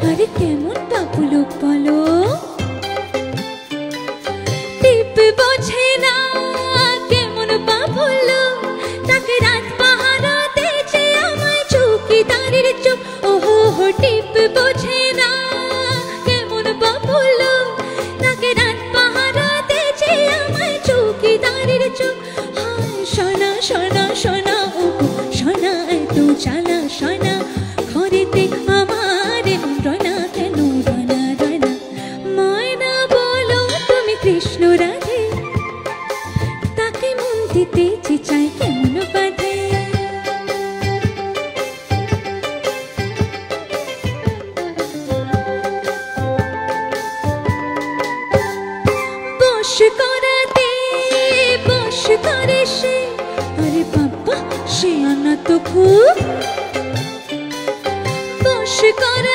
আরে কেমন বাবু লোক বলো, টিপ বোঝে না কেমন বাবু লোক, তাকে রাত পাহারা দিয়েছে আমায় চৌকিদারের চোখ। ওহো হো টিপ বোঝে না কেমন বাবু লোক, তাকে রাত পাহারা দিয়েছে আমায় চৌকিদারের চোখ। হায় সোনা সোনা সোনা ও সোনা এত চালা সোনা, ঘরেতে আমার রনা কেন রনা রনা। ময়না বলো তুমি কৃষ্ণ রাধে, তাকে মন দিতে যে চাই কেমন বাধে। বশ করাতে বশ করে সে, আরে বাবা সে আনা তো খুব বশ করা